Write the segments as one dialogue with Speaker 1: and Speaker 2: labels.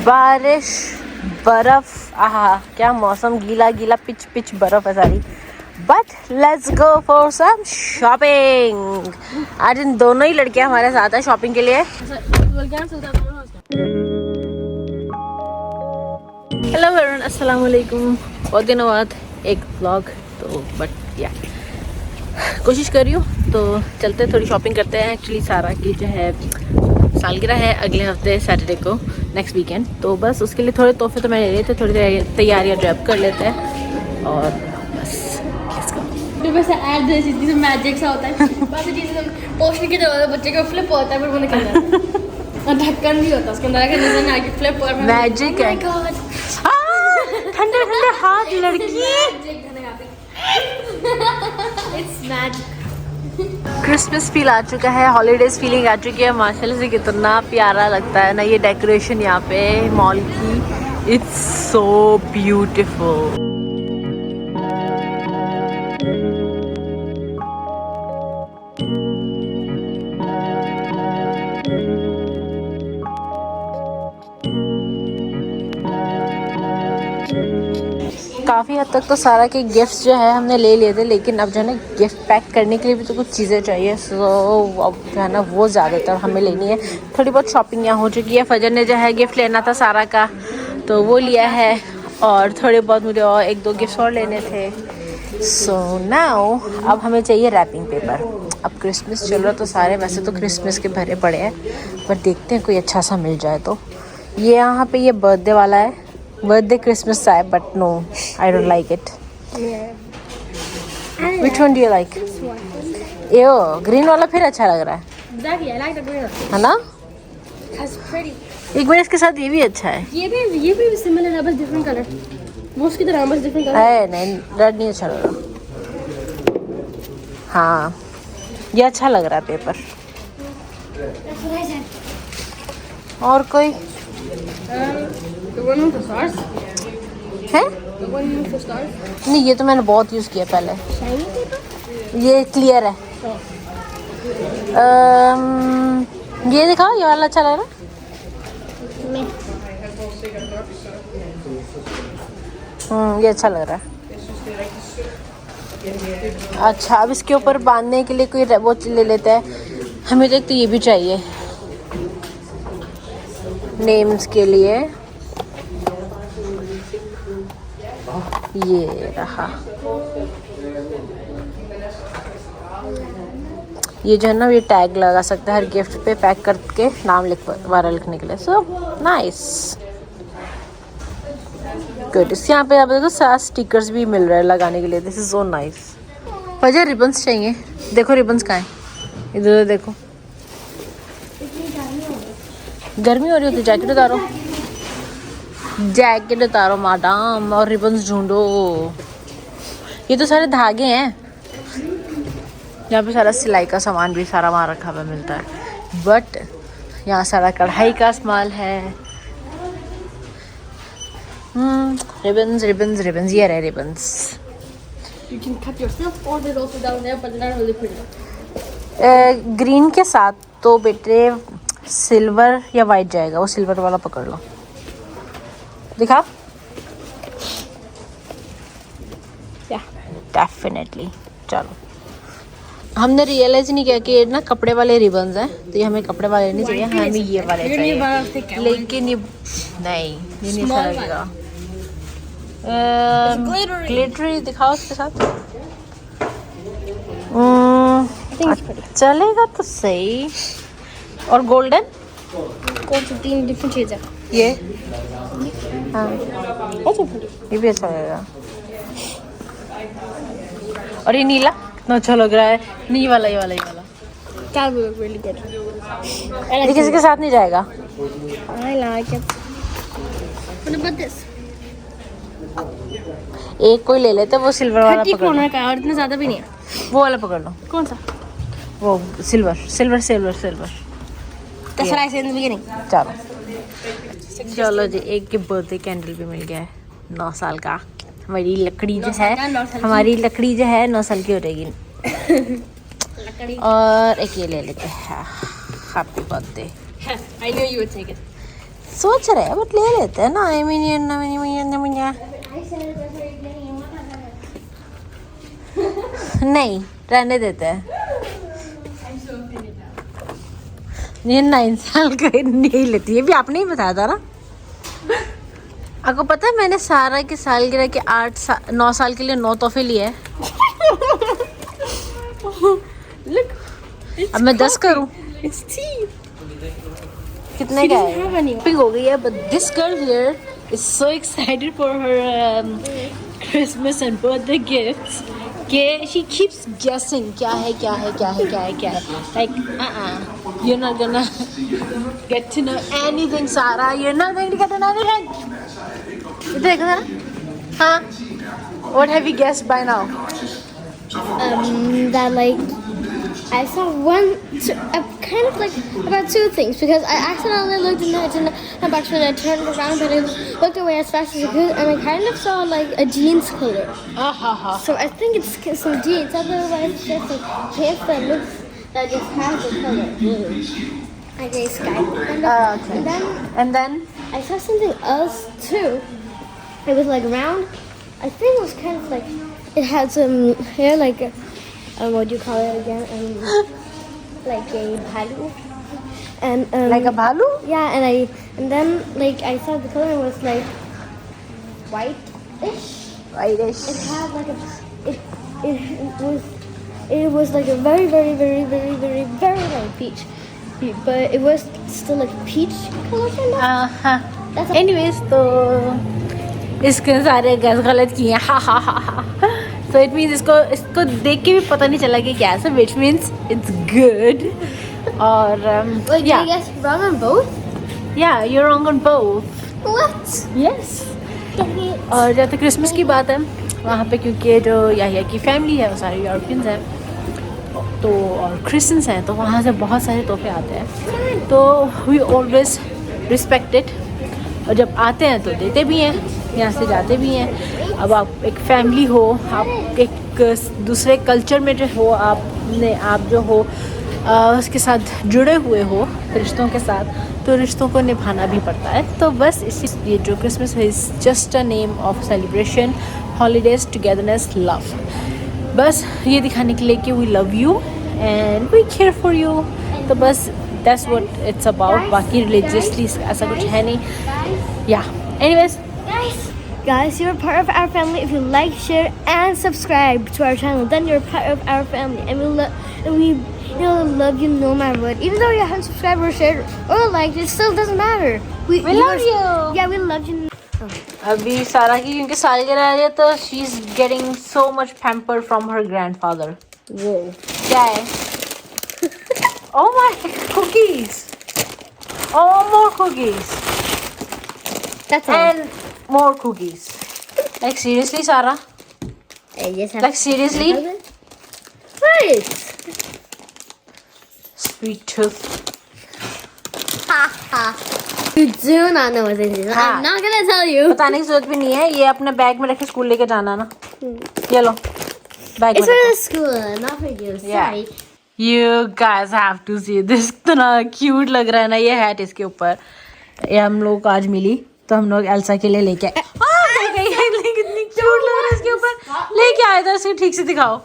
Speaker 1: बारिश, बर्फ, आहा क्या मौसम, गीला गीला पिच पिच बर्फ है सारी। But let's go for some shopping. आज इन दोनों ही लड़कियां हमारे साथ है शॉपिंग के लिए। हेलो एवरीवन, अस्सलाम वालेकुम। बहुत दिनों बाद एक व्लॉग, तो बट या कोशिश कर रही हूँ, तो चलते थोड़ी शॉपिंग करते हैं। एक्चुअली सारा की जो है सालगिरह है अगले हफ्ते सैटरडे को, नेक्स्ट वीकेंड, तो बस उसके लिए थोड़े तोहफे तो मैं ले रही थी, थोड़ी तैयारियाँ ड्रैप कर लेते हैं और बस
Speaker 2: वैसे ऐड जैसी चीज़ मैजिक सा होता है। बाकी चीज़ें पोषण की जरूरत है, बच्चे का फ्लिप होता है फिर वो निकल जाता है और ढक्कन भी होता है उसके अंदर आके नजर ना आके फ्लिप और
Speaker 1: मैजिक है। ठंडे ठंडे हाथ लड़की।
Speaker 2: It's magic.
Speaker 1: क्रिसमस फील आ चुका है, हॉलीडेज फीलिंग आ चुकी है। माशाल्लाह से कितना प्यारा लगता है ना ये डेकोरेशन यहाँ पे मॉल की। It's so beautiful. काफ़ी हद तक तो सारा के गिफ्ट्स जो है हमने ले लिए थे, लेकिन अब जो है ना गिफ्ट पैक करने के लिए भी तो कुछ चीज़ें चाहिए। सो अब जो है ना वो ज़्यादातर हमें लेनी है। थोड़ी बहुत शॉपिंग यहाँ हो चुकी है। फजर ने जो है गिफ्ट लेना था सारा का, तो वो लिया है, और थोड़े बहुत मुझे और एक दो गिफ्ट और लेने थे। सो नाउ अब हमें चाहिए रैपिंग पेपर। अब क्रिसमस चल रहा तो सारे वैसे तो क्रिसमस के भरे पड़े हैं, पर देखते हैं कोई अच्छा सा मिल जाए। तो ये यहाँ पे ये बर्थडे वाला है, बर्थडे क्रिसमस सा है, but no I don't like it. Which one do you like? ये ग्रीन वाला फिर अच्छा लग रहा है।
Speaker 2: Exactly, I like the green one.
Speaker 1: है ना?
Speaker 2: That's pretty.
Speaker 1: एक मिनट, इसके साथ ये भी अच्छा है।
Speaker 2: ये भी सिमिलर है, बस डिफरेंट कलर। वो उसकी तरह बस डिफरेंट कलर
Speaker 1: है नहीं, रेड नहीं अच्छा लग रहा। हाँ ये अच्छा लग रहा है पेपर। और कोई
Speaker 2: The one with the stars?
Speaker 1: है?
Speaker 2: The one with the stars?
Speaker 1: नहीं, ये तो मैंने बहुत यूज़ किया पहले।
Speaker 2: Shiny paper?
Speaker 1: ये क्लियर है। ये दिखाओ, ये वाला अच्छा लग रहा है। ये अच्छा लग रहा है। अच्छा, अब इसके ऊपर बांधने के लिए कोई वो ले लेते हैं। हमें तो ये भी चाहिए नेम्स के लिए। ये रहा, ये जो है ना ये टैग लगा सकते हैं हर गिफ्ट पे, पैक करके नाम लिखने के लिए। So nice, good. इस यहाँ पे आप देखो सारे स्टिकर्स भी मिल रहे हैं लगाने के लिए। This is so nice. वजह रिबन्स चाहिए, देखो रिबन्स कहाँ हैं, इधर देखो। गर्मी हो रही होती, जैकेट उतारो, जैकेट उतारो मैडम, और रिबन्स ढूंढो। ये तो सारे धागे हैं। यहाँ पे सारा सिलाई का सामान भी सारा वहाँ रखा हुआ मिलता है, बट यहाँ सारा कढ़ाई का सामान है। रिबन्स रिबन्स रिबन्स, ये रहे ribbons.
Speaker 2: You can cut yourself or they're also down there, but they're not really pretty.
Speaker 1: Green के साथ तो बेटे सिल्वर या वाइट जाएगा, वो सिल्वर वाला पकड़ लो। दिखा?
Speaker 2: Yeah.
Speaker 1: डेफिनेटली। चलो, हमने रियलाइज नहीं किया कि ये ना कपड़े वाले रिबन्स हैं, तो ये हमें कपड़े वाले नहीं चाहिए, हमें ये वाले चाहिए। लेकिन ये नहीं, ये नहीं अच्छा लगेगा। ग्लिटरी दिखाओ उसके साथ। चलेगा तो सही। और गोल्डन
Speaker 2: कौन सी 3 डिफरेंट चीज़ है
Speaker 1: ये? हाँ ये भी अच्छा लगेगा। और ये नीला कितना अच्छा लग रहा है। नहीं, ये वाला ये वाला ये वाला
Speaker 2: That will look really good.
Speaker 1: ये किसी के साथ नहीं जाएगा।
Speaker 2: I like it. What about this?
Speaker 1: एक कोई ले लेते, वो सिल्वर वाला
Speaker 2: 30
Speaker 1: पकड़ लो।
Speaker 2: कॉर्नर का है और इतना ज़्यादा भी नहीं है।
Speaker 1: वो वाला पकड़ लो।
Speaker 2: कौन सा?
Speaker 1: वो silver silver silver silver.
Speaker 2: That's what I said in the beginning.
Speaker 1: चलो जी, एक के बर्थडे कैंडल भी मिल गया है 9 साल का। हमारी लकड़ी जो है, हमारी लकड़ी जो है 9 साल की हो रहेगी। और एक ये ले लेते हैं, happy birthday.
Speaker 2: I knew you would take it.
Speaker 1: सोच रहे हैं बट ले लेते हैं ना। आई मीन नहीं रहने देते हैं। ये 9 साल का नहीं लेती है, भी आपने ही बताया था ना। आपको पता है मैंने सारा की सालगिरह के 9 साल के लिए 9 तोहफे लिए हैं। अब मैं 10 करूं। कितने का है? शॉपिंग हो गई है but this girl here is so excited for her Christmas and birthday gifts कि शी कीप्स गेसिंग क्या है क्या है क्या है क्या है क्या है। Like you're not gonna get to know anything, Sara. You're not going to get to know anything. देखो ना। हाँ। What have you guessed by now?
Speaker 2: That like I saw kind of like about 2 things because I accidentally looked in the box when I turned around, but I looked away as fast as I could, and I kind of saw like a jeans color. So I think it's some jeans. Otherwise, it's just like pants that just has the color. Like a sky kind of.
Speaker 1: Okay. And then
Speaker 2: I saw something else too. It was like round. I think it was kind of like it had some hair like a. What do you call it again? Like a bhalu. And
Speaker 1: like a bhalu?
Speaker 2: Yeah, and then like I saw the color was like whitish.
Speaker 1: Whitish.
Speaker 2: It had like it was like a very very very very very very light peach, but it was still like peach color kind of.
Speaker 1: Anyways, तो इसके सारे gas गलत किए हैं। हा So it means इसको देख के भी पता नहीं चला कि क्या है, which means it's good. और
Speaker 2: Wait,
Speaker 1: yeah.
Speaker 2: I guess wrong on both?
Speaker 1: Yeah, you're wrong on both.
Speaker 2: What?
Speaker 1: Yes.
Speaker 2: Dang it.
Speaker 1: और जहाँ तक क्रिसमस की बात है वहाँ पे क्योंकि जो याह्या की फैमिली है वो सारे यूरोपियंस हैं तो और क्रिश्चियंस हैं तो वहाँ से बहुत सारे तोहफे आते हैं तो वी ऑलवेज रिस्पेक्ट इट। और जब आते हैं तो देते भी हैं, यहाँ से जाते भी हैं। अब आप एक फैमिली हो, आप एक दूसरे कल्चर में जो हो, आप जो हो उसके साथ जुड़े हुए हो रिश्तों के साथ, तो रिश्तों को निभाना भी पड़ता है। तो बस इसी ये जो क्रिसमस है is just a name of celebration, holidays, togetherness, love. बस ये दिखाने के लिए कि we love you and we care for you. तो बस दैट्स व्हाट इट्स अबाउट। बाकी रिलीजियसली ऐसा कुछ है नहीं। या anyways
Speaker 2: Guys, you're part of our family if you like, share, and subscribe to our channel. Then you're part of our family, and we love you no matter what. Even though you haven't subscribed or shared or liked, it still doesn't matter.
Speaker 1: We love you.
Speaker 2: Yeah, we love you.
Speaker 1: अभी सारा की क्योंकि सालगिरह आ रही है तो she is getting so much pamper from her grandfather.
Speaker 2: Whoa.
Speaker 1: क्या है? Oh my cookies! Oh, more cookies!
Speaker 2: That's all.
Speaker 1: And more cookies. Like seriously, Sara?
Speaker 2: I just have
Speaker 1: Like seriously?
Speaker 2: What?
Speaker 1: Sweet tooth.
Speaker 2: Ha ha. You do not know what this is.
Speaker 1: हाँ.
Speaker 2: I'm not gonna tell you.
Speaker 1: बताने की जरूरत भी नहीं है, ये अपने bag में रखे स्कूल लेके जाना ना। ये लो बैग
Speaker 2: It's
Speaker 1: में
Speaker 2: for
Speaker 1: रखो।
Speaker 2: the school, not for you.
Speaker 1: Yeah.
Speaker 2: Sorry.
Speaker 1: You guys have to see this. कितना क्यूट लग रहा है ना ये हैट इसके ऊपर। ये हम लोग को आज मिली तो हम लोग एल्सा के लिए लेके आए। कितनी क्यूट लग रहा है इसके ऊपर। लेके आए थे उसको ठीक से दिखाओ।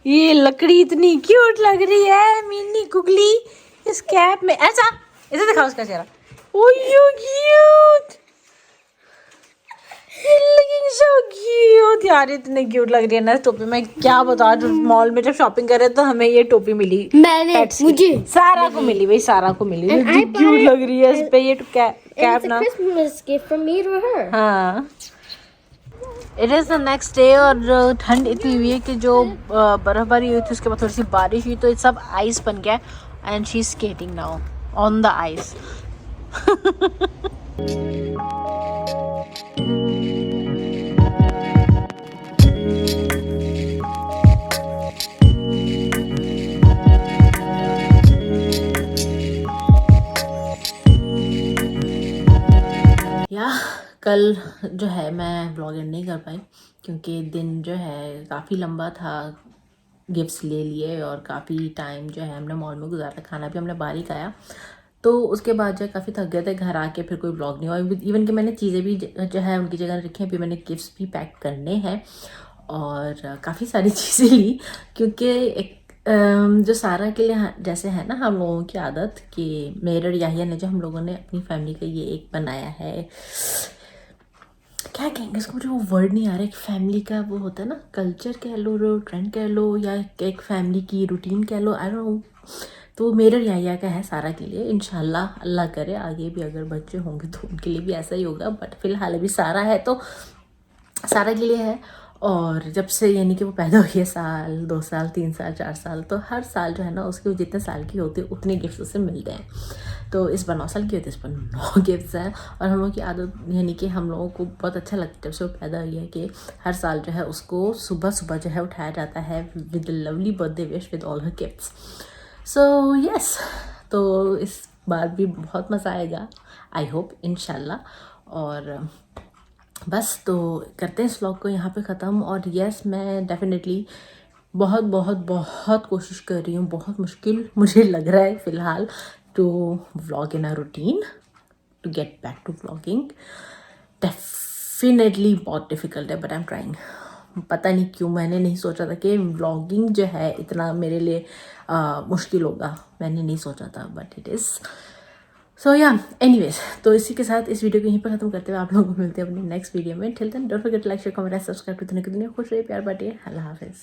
Speaker 1: ये लकड़ी इतनी क्यूट लग रही है, मिनी कुकली इस कैप में। ऐसा इसे दिखाओ उसका चेहरा। Oh, you cute. Looking so cute. यार इतने क्यूट लग रही है ना टोपी में, क्या बता। जो मॉल में जब शॉपिंग करे तो हमें ये टोपी मिली, मुझे सारा को मिली, भाई सारा को मिली। क्यूट लग रही है इस पे ये कैप ना।
Speaker 2: Christmas gift from me to her.
Speaker 1: हाँ it is the next day और ठंड इतनी हुई है कि जो बर्फबारी हुई थी उसके बाद थोड़ी सी बारिश हुई तो ये सब आइस बन गया and she is skating now on the ice. या कल जो है मैं ब्लॉग एंड नहीं कर पाई क्योंकि दिन जो है काफ़ी लंबा था, गिफ्ट्स ले लिए और काफ़ी टाइम जो है हमने मॉल में गुजारा, खाना भी हमने बाहर ही खाया। तो उसके बाद जो है काफ़ी थक गए थे, घर आके फिर कोई ब्लॉग नहीं हुआ। इवन कि मैंने चीज़ें भी जो है उनकी जगह रखी हैं, अभी मैंने गिफ्ट्स भी पैक करने हैं और काफ़ी सारी चीज़ें ली, क्योंकि एक जो सारा के लिए जैसे है ना हम लोगों की आदत कि मेरे और याहिया ने जो हम लोगों ने अपनी फैमिली का ये एक बनाया है, क्या कहेंगे इसको, मुझे वो वर्ड नहीं आ रहा, एक फैमिली का वो होता है ना, कल्चर कह लो, ट्रेंड कह लो, या एक फैमिली की रूटीन कह लो, आई डोंट नो। तो मेरे और याहिया का है सारा के लिए, इंशाल्लाह अल्लाह करे आगे भी अगर बच्चे होंगे तो उनके लिए भी ऐसा ही होगा, बट फिलहाल अभी सारा है तो सारा के लिए है। और जब से यानी कि वो पैदा हुई है, साल 2 साल 3 साल 4 साल, तो हर साल जो है ना उसके जितने साल की होती है उतने गिफ्ट्स उससे मिलते हैं। तो इस बार 9 साल की होती है, इस बार 9 गिफ्ट्स हैं। और हम लोगों की आदत यानी कि हम लोगों को बहुत अच्छा लगता है जब से वो पैदा हुई है कि हर साल जो है उसको सुबह सुबह जो है उठाया जाता है with lovely birthday wish with all her gifts. So yes, तो इस बार भी बहुत मज़ा आएगा, आई होप, इंशाल्लाह। और बस तो करते हैं इस व्लॉग को यहाँ पे ख़त्म। और यस, मैं डेफिनेटली बहुत बहुत बहुत कोशिश कर रही हूँ, बहुत मुश्किल मुझे लग रहा है फ़िलहाल to vlog in a routine, to get back to vlogging. Definitely बहुत डिफ़िकल्ट है, बट आई एम ट्राइंग। पता नहीं क्यों मैंने नहीं सोचा था कि व्लॉगिंग जो है इतना मेरे लिए मुश्किल होगा, मैंने नहीं सोचा था, बट इट इज़। सो या एनीवेज, तो इसी के साथ इस वीडियो को यहीं पर खत्म करते हुए आप लोगों को मिलते हैं अपनी नेक्स्ट वीडियो में। Till then don't forget to like share comment and subscribe to दुनिया। खुश रहिए, प्यार बांटिए, अल्लाह हाफिज़।